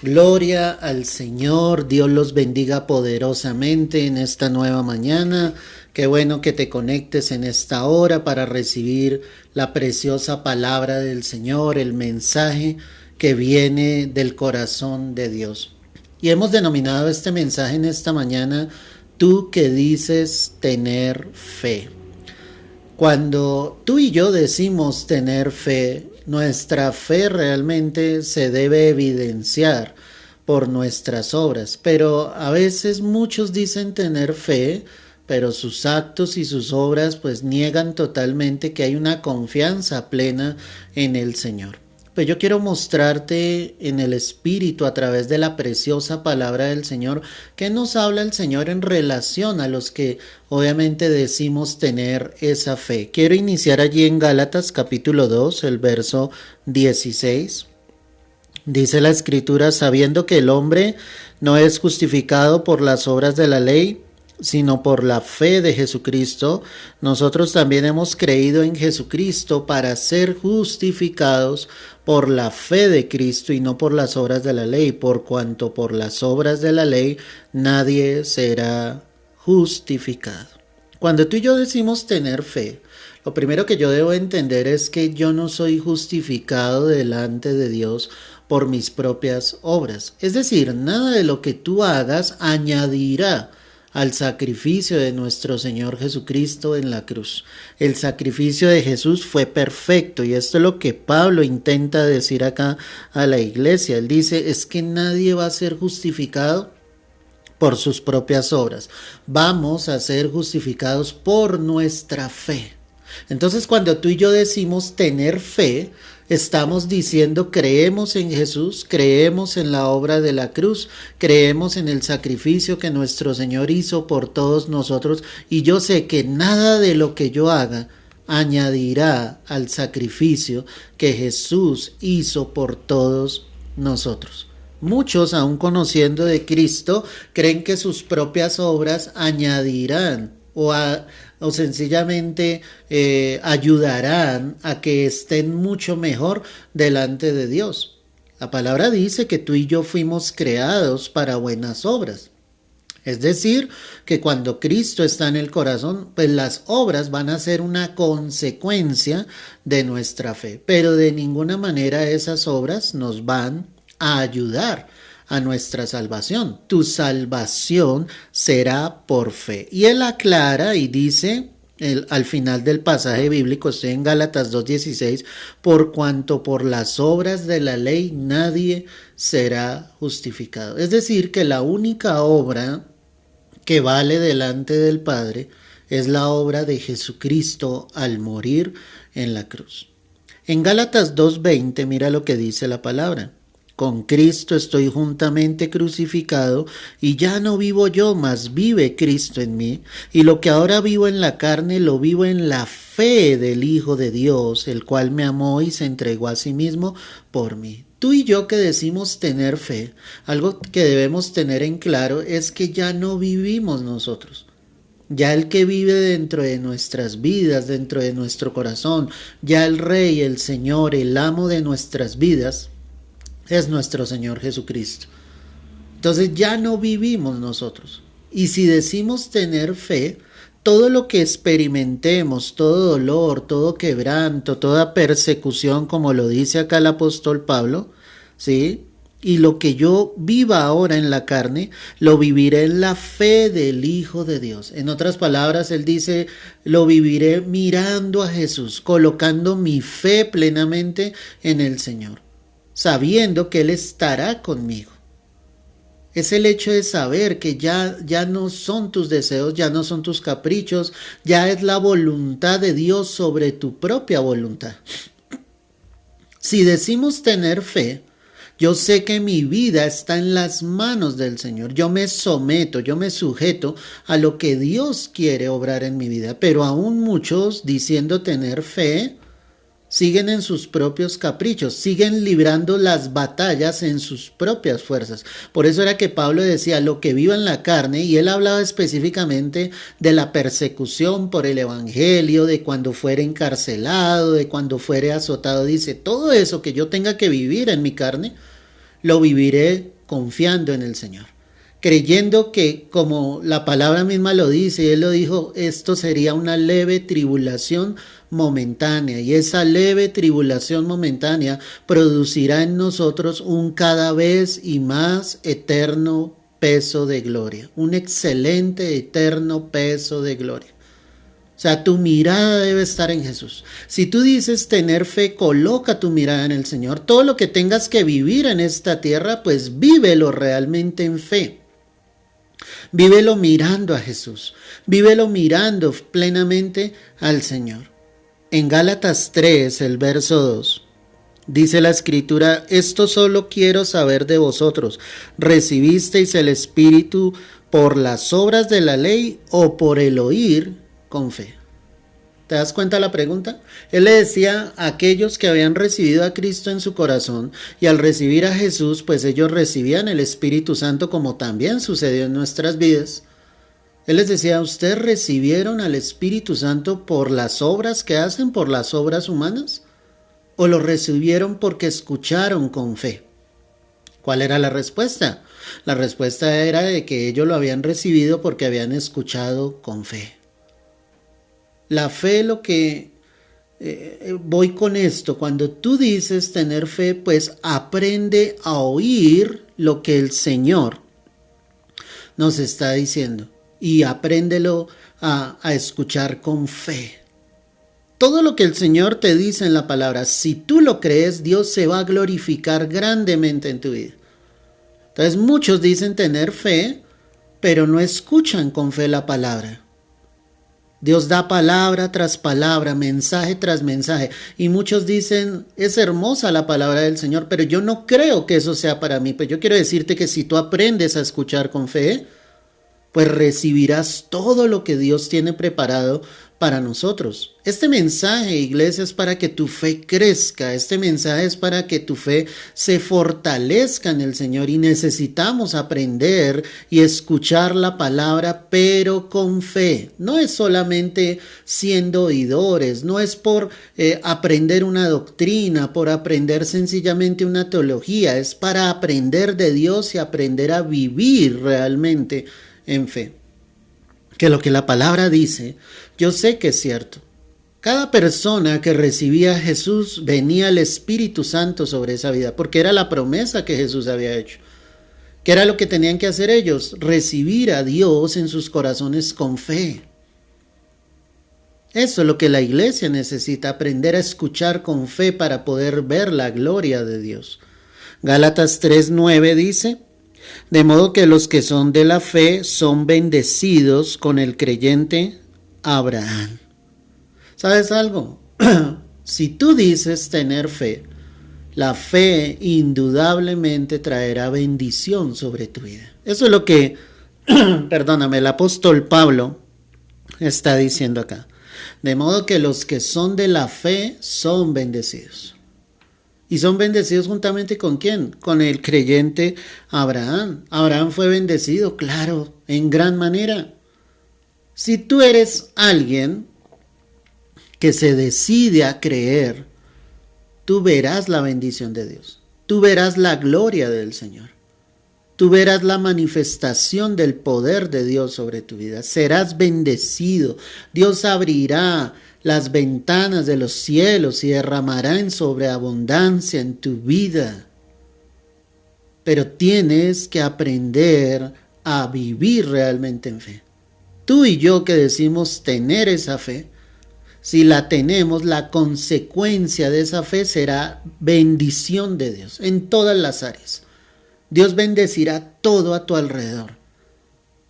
Gloria al Señor, Dios los bendiga poderosamente en esta nueva mañana. Qué bueno que te conectes en esta hora para recibir la preciosa palabra del Señor, el mensaje que viene del corazón de Dios. Y hemos denominado este mensaje en esta mañana, tú que dices tener fe. Cuando tú y yo decimos tener fe, nuestra fe realmente se debe evidenciar por nuestras obras, pero a veces muchos dicen tener fe, pero sus actos y sus obras pues niegan totalmente que hay una confianza plena en el Señor. Pues yo quiero mostrarte en el Espíritu a través de la preciosa palabra del Señor que nos habla el Señor en relación a los que obviamente decimos tener esa fe. Quiero iniciar allí en Gálatas capítulo 2, el verso 16. Dice la Escritura, sabiendo que el hombre no es justificado por las obras de la ley, sino por la fe de Jesucristo, nosotros también hemos creído en Jesucristo para ser justificados por la fe de Cristo y no por las obras de la ley, por cuanto por las obras de la ley nadie será justificado. Cuando tú y yo decimos tener fe, lo primero que yo debo entender es que yo no soy justificado delante de Dios por mis propias obras. Es decir, nada de lo que tú hagas añadirá al sacrificio de nuestro Señor Jesucristo en la cruz. El sacrificio de Jesús fue perfecto y esto es lo que Pablo intenta decir acá a la iglesia. Él dice, es que nadie va a ser justificado por sus propias obras. Vamos a ser justificados por nuestra fe. Entonces, cuando tú y yo decimos tener fe, estamos diciendo creemos en Jesús, creemos en la obra de la cruz, creemos en el sacrificio que nuestro Señor hizo por todos nosotros y yo sé que nada de lo que yo haga añadirá al sacrificio que Jesús hizo por todos nosotros. Muchos, aun conociendo de Cristo, creen que sus propias obras añadirán o sencillamente ayudarán a que estén mucho mejor delante de Dios. La palabra dice que tú y yo fuimos creados para buenas obras. Es decir, que cuando Cristo está en el corazón, pues las obras van a ser una consecuencia de nuestra fe. Pero de ninguna manera esas obras nos van a ayudar a nuestra salvación. Tu salvación será por fe. Y él aclara y dice al final del pasaje bíblico, estoy en Gálatas 2:16, por cuanto por las obras de la ley nadie será justificado. Es decir, que la única obra que vale delante del Padre es la obra de Jesucristo al morir en la cruz. En Gálatas 2:20, mira lo que dice la palabra. Con Cristo estoy juntamente crucificado y ya no vivo yo, mas vive Cristo en mí. Y lo que ahora vivo en la carne, lo vivo en la fe del Hijo de Dios, el cual me amó y se entregó a sí mismo por mí. Tú y yo que decimos tener fe, algo que debemos tener en claro es que ya no vivimos nosotros. Ya el que vive dentro de nuestras vidas, dentro de nuestro corazón, ya el Rey, el Señor, el amo de nuestras vidas, es nuestro Señor Jesucristo. Entonces ya no vivimos nosotros. Y si decimos tener fe, todo lo que experimentemos, todo dolor, todo quebranto, toda persecución, como lo dice acá el apóstol Pablo, ¿sí? Y lo que yo viva ahora en la carne, lo viviré en la fe del Hijo de Dios. En otras palabras, él dice, lo viviré mirando a Jesús, colocando mi fe plenamente en el Señor, sabiendo que Él estará conmigo. Es el hecho de saber que ya no son tus deseos, ya no son tus caprichos, ya es la voluntad de Dios sobre tu propia voluntad. Si decimos tener fe, yo sé que mi vida está en las manos del Señor. Yo me someto, yo me sujeto a lo que Dios quiere obrar en mi vida. Pero aún muchos, diciendo tener fe, siguen en sus propios caprichos, siguen librando las batallas en sus propias fuerzas. Por eso era que Pablo decía lo que viva en la carne, y él hablaba específicamente de la persecución por el evangelio, de cuando fuere encarcelado, de cuando fuere azotado. Dice, todo eso que yo tenga que vivir en mi carne, lo viviré confiando en el Señor, creyendo que, como la palabra misma lo dice, y Él lo dijo, esto sería una leve tribulación momentánea, y esa leve tribulación momentánea producirá en nosotros un cada vez y más eterno peso de gloria, un excelente eterno peso de gloria. O sea, tu mirada debe estar en Jesús. Si tú dices tener fe, coloca tu mirada en el Señor. Todo lo que tengas que vivir en esta tierra, pues vívelo realmente en fe. Vívelo mirando a Jesús. Vívelo mirando plenamente al Señor. En Gálatas 3, el verso 2, dice la Escritura, esto solo quiero saber de vosotros. ¿Recibisteis el Espíritu por las obras de la ley o por el oír con fe? ¿Te das cuenta la pregunta? Él le decía a aquellos que habían recibido a Cristo en su corazón, y al recibir a Jesús, pues ellos recibían el Espíritu Santo, como también sucedió en nuestras vidas. Él les decía, ¿ustedes recibieron al Espíritu Santo por las obras que hacen, por las obras humanas? ¿O lo recibieron porque escucharon con fe? ¿Cuál era la respuesta? La respuesta era de que ellos lo habían recibido porque habían escuchado con fe. La fe, lo que voy con esto, cuando tú dices tener fe, pues aprende a oír lo que el Señor nos está diciendo y apréndelo a escuchar con fe. Todo lo que el Señor te dice en la palabra, si tú lo crees, Dios se va a glorificar grandemente en tu vida. Entonces muchos dicen tener fe, pero no escuchan con fe la palabra. Dios da palabra tras palabra, mensaje tras mensaje, y muchos dicen, es hermosa la palabra del Señor, pero yo no creo que eso sea para mí. Pues yo quiero decirte que si tú aprendes a escuchar con fe, pues recibirás todo lo que Dios tiene preparado para nosotros. Este mensaje, iglesia, es para que tu fe crezca. Este mensaje es para que tu fe se fortalezca en el Señor, y necesitamos aprender y escuchar la palabra, pero con fe. No es solamente siendo oidores, no es por aprender una doctrina, por aprender sencillamente una teología, es para aprender de Dios y aprender a vivir realmente en fe. Que lo que la palabra dice, yo sé que es cierto. Cada persona que recibía a Jesús, venía el Espíritu Santo sobre esa vida, porque era la promesa que Jesús había hecho. ¿Qué era lo que tenían que hacer ellos? Recibir a Dios en sus corazones con fe. Eso es lo que la iglesia necesita, aprender a escuchar con fe para poder ver la gloria de Dios. Gálatas 3:9 dice, de modo que los que son de la fe son bendecidos con el creyente Abraham. ¿Sabes algo? Si tú dices tener fe, la fe indudablemente traerá bendición sobre tu vida. Eso es lo que, el apóstol Pablo está diciendo acá. De modo que los que son de la fe son bendecidos. ¿Y son bendecidos juntamente con quién? Con el creyente Abraham. Abraham fue bendecido, claro, en gran manera. Si tú eres alguien que se decide a creer, tú verás la bendición de Dios. Tú verás la gloria del Señor. Tú verás la manifestación del poder de Dios sobre tu vida. Serás bendecido. Dios abrirá las ventanas de los cielos y derramará en sobreabundancia en tu vida. Pero tienes que aprender a vivir realmente en fe. Tú y yo que decimos tener esa fe, si la tenemos, la consecuencia de esa fe será bendición de Dios en todas las áreas. Dios bendecirá todo a tu alrededor.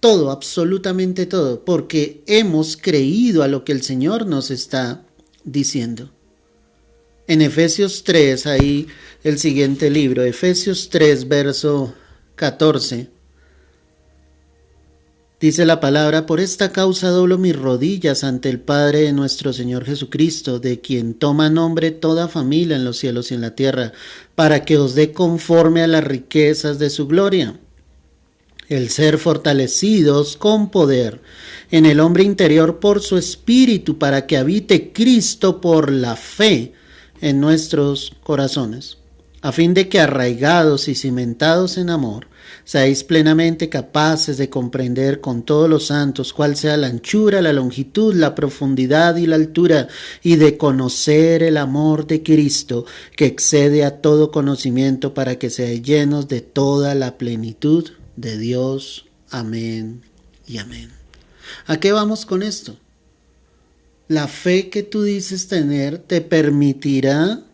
Todo, absolutamente todo, porque hemos creído a lo que el Señor nos está diciendo. En Efesios 3, ahí el siguiente libro, Efesios 3, verso 14, dice la palabra, por esta causa doblo mis rodillas ante el Padre de nuestro Señor Jesucristo, de quien toma nombre toda familia en los cielos y en la tierra, para que os dé conforme a las riquezas de su gloria, el ser fortalecidos con poder en el hombre interior por su espíritu, para que habite Cristo por la fe en nuestros corazones. a fin de que arraigados y cimentados en amor, seáis plenamente capaces de comprender con todos los santos cuál sea la anchura, la longitud, la profundidad y la altura, y de conocer el amor de Cristo, que excede a todo conocimiento, para que seáis llenos de toda la plenitud de Dios. Amén y amén. ¿A qué vamos con esto? La fe que tú dices tener te permitirá,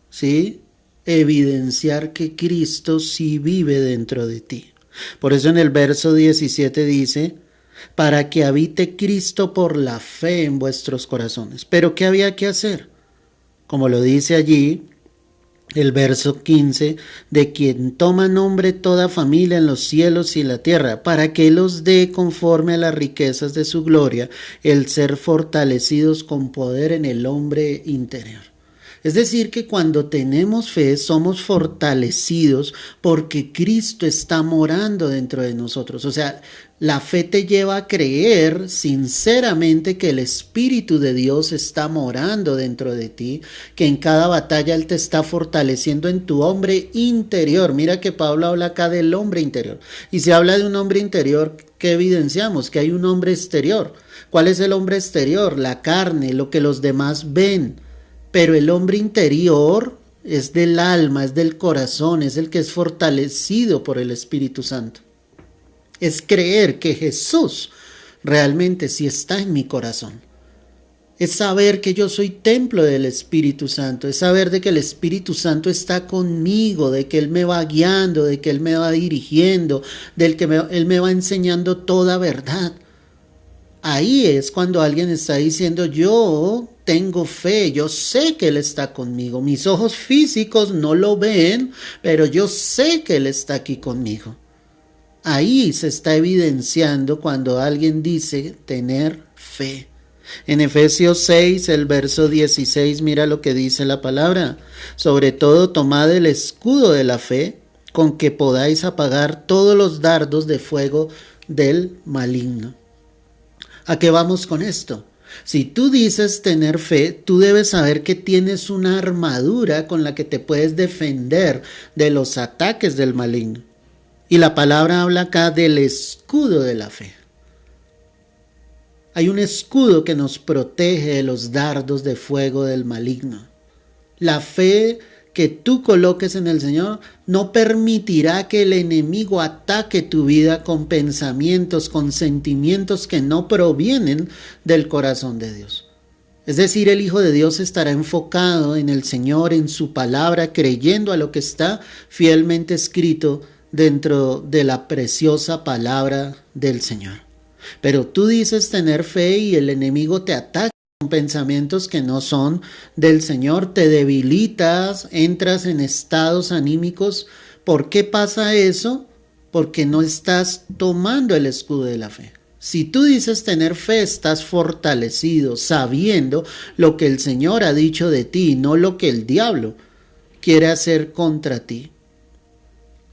¿sí?, evidenciar que Cristo sí vive dentro de ti. Por eso en el verso 17 dice, para que habite Cristo por la fe en vuestros corazones. ¿Pero qué había que hacer? Como lo dice allí el verso 15, de quien toma nombre toda familia en los cielos y la tierra, para que Él os dé conforme a las riquezas de su gloria, el ser fortalecidos con poder en el hombre interior. Es decir, que cuando tenemos fe somos fortalecidos porque Cristo está morando dentro de nosotros. O sea, la fe te lleva a creer sinceramente que el Espíritu de Dios está morando dentro de ti, que en cada batalla Él te está fortaleciendo en tu hombre interior. Mira que Pablo habla acá del hombre interior. Y se habla de un hombre interior, ¿qué evidenciamos? Que hay un hombre exterior. ¿Cuál es el hombre exterior? La carne, lo que los demás ven. Pero el hombre interior es del alma, es del corazón, es el que es fortalecido por el Espíritu Santo. Es creer que Jesús realmente sí está en mi corazón. Es saber que yo soy templo del Espíritu Santo. Es saber de que el Espíritu Santo está conmigo, de que Él me va guiando, de que Él me va dirigiendo, del que Él me va enseñando toda verdad. Ahí es cuando alguien está diciendo, yo tengo fe, yo sé que Él está conmigo. Mis ojos físicos no lo ven, pero yo sé que Él está aquí conmigo. Ahí se está evidenciando cuando alguien dice tener fe. En Efesios 6, el verso 16, mira lo que dice la palabra. Sobre todo tomad el escudo de la fe, con que podáis apagar todos los dardos de fuego del maligno. ¿A qué vamos con esto? Si tú dices tener fe, tú debes saber que tienes una armadura con la que te puedes defender de los ataques del maligno. Y la palabra habla acá del escudo de la fe. Hay un escudo que nos protege de los dardos de fuego del maligno. La fe que tú coloques en el Señor no permitirá que el enemigo ataque tu vida con pensamientos, con sentimientos que no provienen del corazón de Dios. Es decir, el Hijo de Dios estará enfocado en el Señor, en su palabra, creyendo a lo que está fielmente escrito dentro de la preciosa palabra del Señor. Pero tú dices tener fe y el enemigo te ataca con pensamientos que no son del Señor, te debilitas, entras en estados anímicos. ¿Por qué pasa eso? Porque no estás tomando el escudo de la fe. Si tú dices tener fe, estás fortalecido, sabiendo lo que el Señor ha dicho de ti, no lo que el diablo quiere hacer contra ti.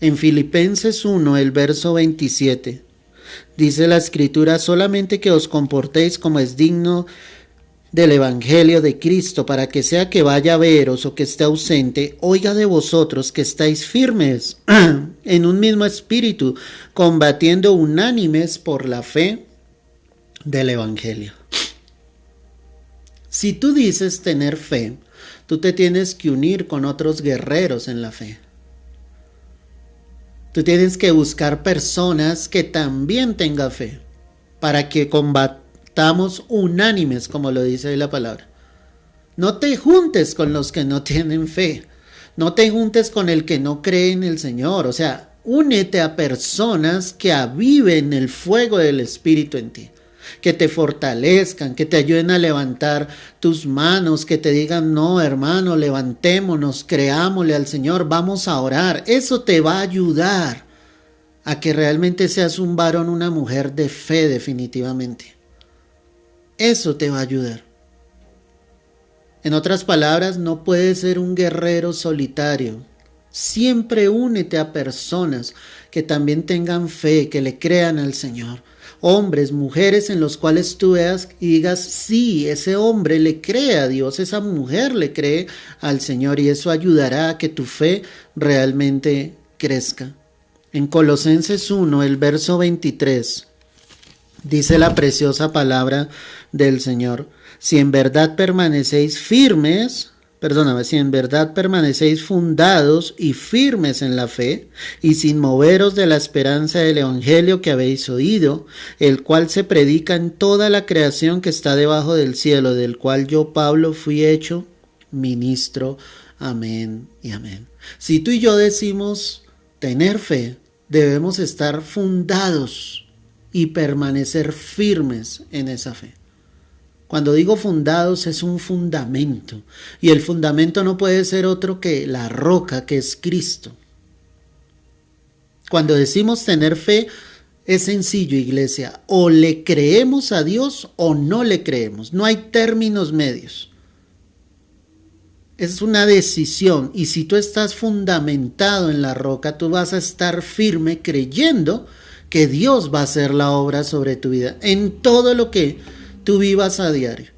En Filipenses 1, el verso 27, dice la Escritura, solamente que os comportéis como es digno del Evangelio de Cristo, para que sea que vaya a veros o que esté ausente, oiga de vosotros que estáis firmes en un mismo espíritu, combatiendo unánimes por la fe del Evangelio. Si tú dices tener fe, tú te tienes que unir con otros guerreros en la fe. Tú tienes que buscar personas que también tengan fe, para que combatamos unánimes, como lo dice ahí la palabra. No te juntes con los que no tienen fe. No te juntes con el que no cree en el Señor. O sea, únete a personas que aviven el fuego del Espíritu en ti. Que te fortalezcan, que te ayuden a levantar tus manos, que te digan, no hermano, levantémonos, creámosle al Señor, vamos a orar. Eso te va a ayudar a que realmente seas un varón, una mujer de fe definitivamente. Eso te va a ayudar. En otras palabras, no puedes ser un guerrero solitario. Siempre únete a personas que también tengan fe, que le crean al Señor. Hombres, mujeres en los cuales tú veas y digas, sí, ese hombre le cree a Dios, esa mujer le cree al Señor, y eso ayudará a que tu fe realmente crezca. En Colosenses 1, el verso 23, dice la preciosa palabra del Señor: si en verdad permanecéis fundados y firmes en la fe, y sin moveros de la esperanza del evangelio que habéis oído, el cual se predica en toda la creación que está debajo del cielo, del cual yo, Pablo, fui hecho ministro. Amén y amén. Si tú y yo decimos tener fe, debemos estar fundados y permanecer firmes en esa fe. Cuando digo fundados, es un fundamento, y el fundamento no puede ser otro que la roca, que es Cristo. Cuando decimos tener fe, es sencillo, iglesia: o le creemos a Dios o no le creemos. No hay términos medios. Es una decisión, y si tú estás fundamentado en la roca, tú vas a estar firme creyendo que Dios va a hacer la obra sobre tu vida, en todo lo que tú vivas a diario.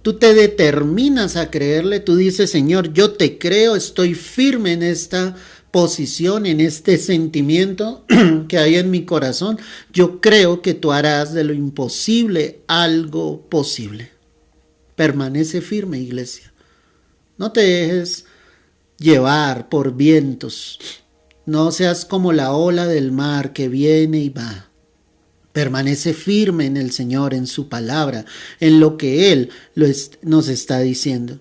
Tú te determinas a creerle, tú dices: Señor, yo te creo, estoy firme en esta posición, en este sentimiento que hay en mi corazón. Yo creo que tú harás de lo imposible algo posible. Permanece firme, iglesia. No te dejes llevar por vientos. No seas como la ola del mar que viene y va. Permanece firme en el Señor, en su palabra, en lo que Él nos está diciendo.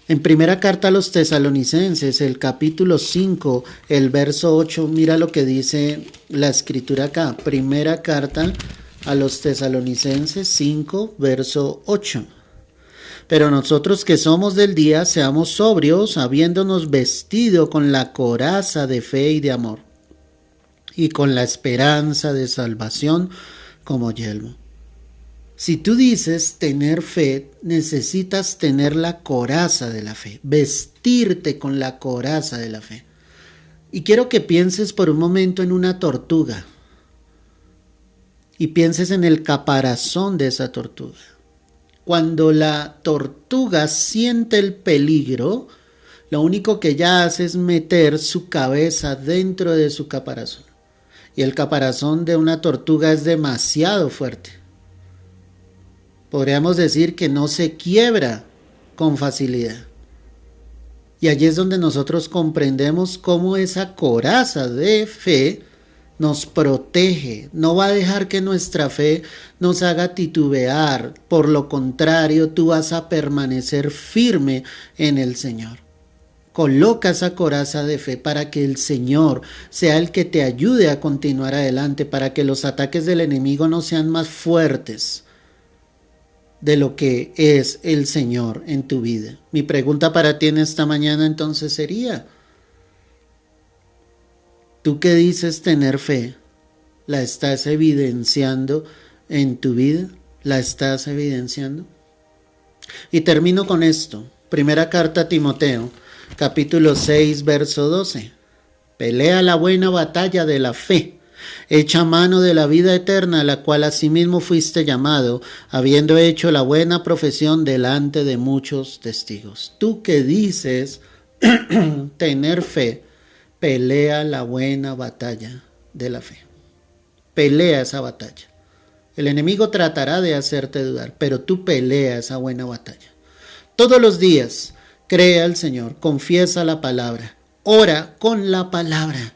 En primera carta a los Tesalonicenses, el capítulo 5, el verso 8, mira lo que dice la escritura acá. Primera carta a los Tesalonicenses 5, verso 8. Pero nosotros que somos del día, seamos sobrios, habiéndonos vestido con la coraza de fe y de amor, y con la esperanza de salvación como yelmo. Si tú dices tener fe, necesitas tener la coraza de la fe, vestirte con la coraza de la fe. Y quiero que pienses por un momento en una tortuga, y pienses en el caparazón de esa tortuga. Cuando la tortuga siente el peligro, lo único que ella hace es meter su cabeza dentro de su caparazón. Y el caparazón de una tortuga es demasiado fuerte. Podríamos decir que no se quiebra con facilidad. Y allí es donde nosotros comprendemos cómo esa coraza de fe nos protege, no va a dejar que nuestra fe nos haga titubear. Por lo contrario, tú vas a permanecer firme en el Señor. Coloca esa coraza de fe para que el Señor sea el que te ayude a continuar adelante, para que los ataques del enemigo no sean más fuertes de lo que es el Señor en tu vida. Mi pregunta para ti en esta mañana entonces sería: ¿tú que dices tener fe, la estás evidenciando en tu vida? ¿La estás evidenciando? Y termino con esto. Primera carta a Timoteo, capítulo 6, verso 12. Pelea la buena batalla de la fe. Echa mano de la vida eterna, a la cual asimismo fuiste llamado, habiendo hecho la buena profesión delante de muchos testigos. Tú que dices tener fe, pelea la buena batalla de la fe. Pelea esa batalla. El enemigo tratará de hacerte dudar, pero tú pelea esa buena batalla. Todos los días, cree al Señor, confiesa la palabra, ora con la palabra.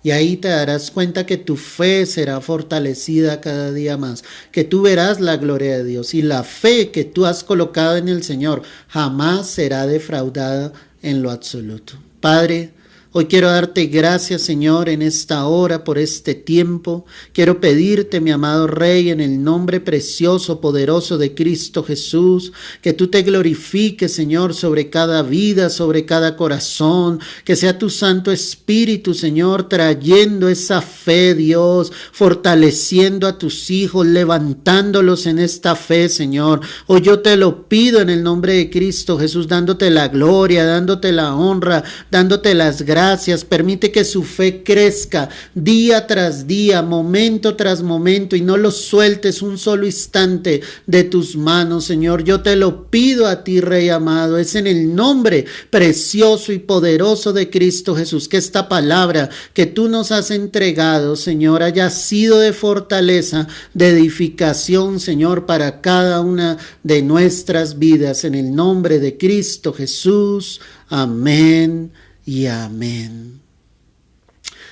Y ahí te darás cuenta que tu fe será fortalecida cada día más, que tú verás la gloria de Dios, y la fe que tú has colocado en el Señor jamás será defraudada en lo absoluto. Padre, Hoy quiero darte gracias, Señor, en esta hora por este tiempo. Quiero pedirte, mi amado Rey, en el nombre precioso, poderoso de Cristo Jesús, que tú te glorifiques, Señor, sobre cada vida, sobre cada corazón, que sea tu Santo Espíritu, Señor, trayendo esa fe, Dios, fortaleciendo a tus hijos, levantándolos en esta fe, Señor. Hoy yo te lo pido en el nombre de Cristo Jesús, dándote la gloria, dándote la honra, dándote las gracias. Permite que su fe crezca día tras día, momento tras momento, y no lo sueltes un solo instante de tus manos, Señor. Yo te lo pido a ti, Rey amado. Es en el nombre precioso y poderoso de Cristo Jesús que esta palabra que tú nos has entregado, Señor, haya sido de fortaleza, de edificación, Señor, para cada una de nuestras vidas. En el nombre de Cristo Jesús. Amén y amén.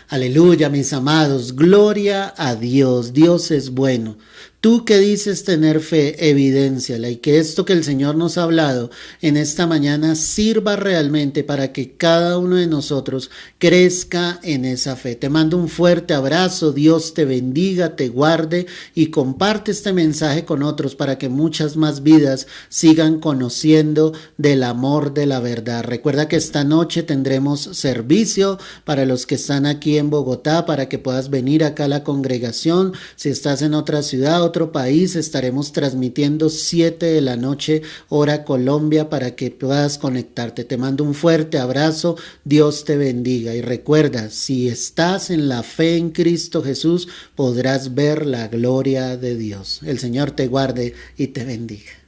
Aleluya, mis amados. Gloria a Dios. Dios es bueno. Tú que dices tener fe, evidénciala, y que esto que el Señor nos ha hablado en esta mañana sirva realmente para que cada uno de nosotros crezca en esa fe. Te mando un fuerte abrazo, Dios te bendiga, te guarde y comparte este mensaje con otros para que muchas más vidas sigan conociendo del amor de la verdad. Recuerda que esta noche tendremos servicio para los que están aquí en Bogotá, para que puedas venir acá a la congregación. Si estás en otra ciudad, otro país, estaremos transmitiendo 7 de la noche, hora Colombia, para que puedas conectarte. Te mando un fuerte abrazo, Dios te bendiga. Y recuerda, si estás en la fe en Cristo Jesús, podrás ver la gloria de Dios. El Señor te guarde y te bendiga.